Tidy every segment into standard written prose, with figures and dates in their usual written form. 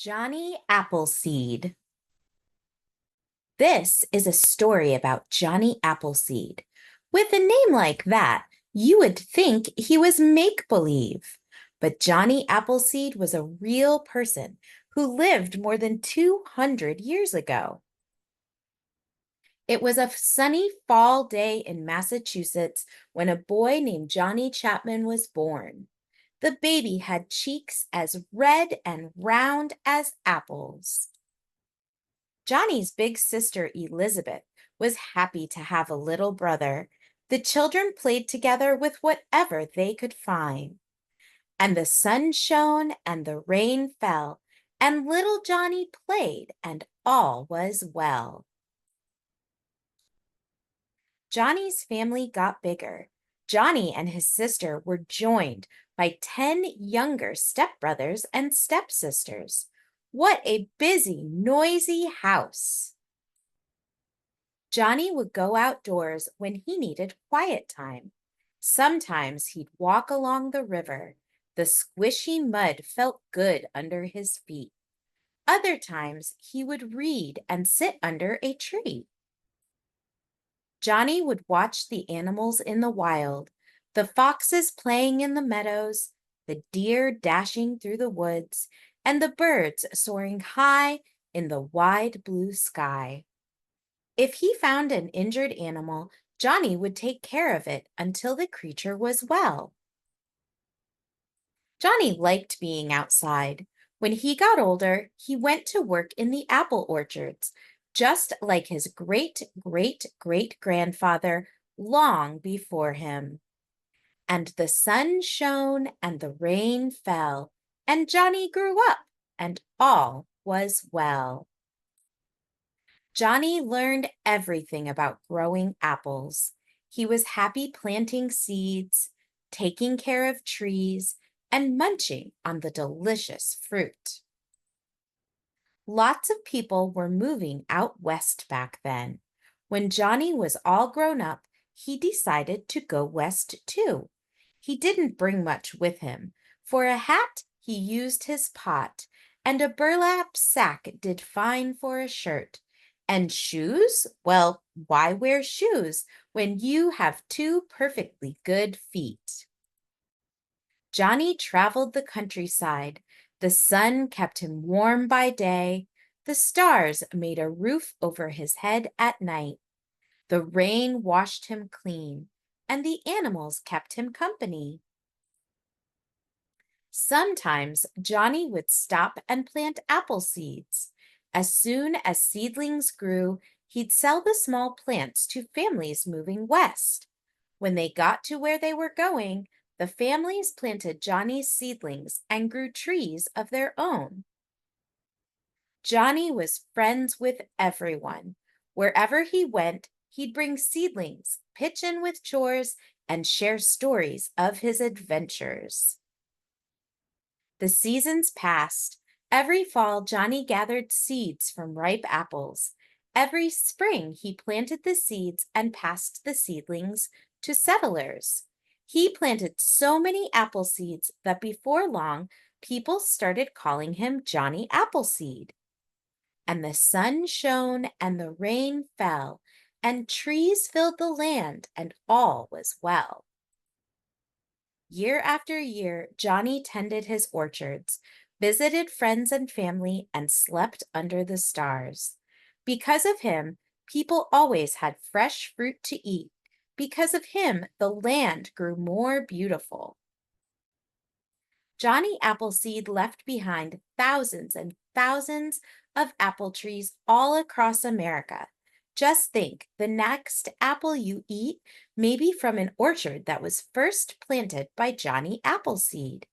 Johnny Appleseed. This is a story about Johnny Appleseed. With a name like that, you would think he was make-believe. But Johnny Appleseed was a real person who lived more than 200 years ago. It was a sunny fall day in Massachusetts when a boy named Johnny Chapman was born. The baby had cheeks as red and round as apples. Johnny's big sister, Elizabeth, was happy to have a little brother. The children played together with whatever they could find. And the sun shone and the rain fell, and little Johnny played, and all was well. Johnny's family got bigger. Johnny and his sister were joined by 10 younger stepbrothers and stepsisters. What a busy, noisy house! Johnny would go outdoors when he needed quiet time. Sometimes he'd walk along the river. The squishy mud felt good under his feet. Other times he would read and sit under a tree. Johnny would watch the animals in the wild, the foxes playing in the meadows, the deer dashing through the woods, and the birds soaring high in the wide blue sky. If he found an injured animal, Johnny would take care of it until the creature was well. Johnny liked being outside. When he got older, he went to work in the apple orchards, just like his great-great-great-grandfather long before him. And the sun shone and the rain fell, and Johnny grew up, and all was well. Johnny learned everything about growing apples. He was happy planting seeds, taking care of trees, and munching on the delicious fruit. Lots of people were moving out west back then. When Johnny was all grown up, he decided to go west too. He didn't bring much with him. For a hat, he used his pot, and a burlap sack did fine for a shirt. And shoes? Well, why wear shoes when you have two perfectly good feet? Johnny traveled the countryside. The sun kept him warm by day. The stars made a roof over his head at night. The rain washed him clean, and the animals kept him company. Sometimes Johnny would stop and plant apple seeds. As soon as seedlings grew, he'd sell the small plants to families moving west. When they got to where they were going, the families planted Johnny's seedlings and grew trees of their own. Johnny was friends with everyone. Wherever he went, he'd bring seedlings, pitch in with chores, and share stories of his adventures. The seasons passed. Every fall, Johnny gathered seeds from ripe apples. Every spring, he planted the seeds and passed the seedlings to settlers. He planted so many apple seeds that before long, people started calling him Johnny Appleseed. And the sun shone and the rain fell, and trees filled the land, and all was well. Year after year, Johnny tended his orchards, visited friends and family, and slept under the stars. Because of him, people always had fresh fruit to eat. Because of him, the land grew more beautiful. Johnny Appleseed left behind thousands and thousands of apple trees all across America. Just think, the next apple you eat may be from an orchard that was first planted by Johnny Appleseed.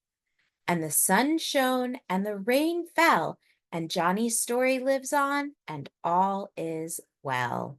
And the sun shone and the rain fell, and Johnny's story lives on, and all is well.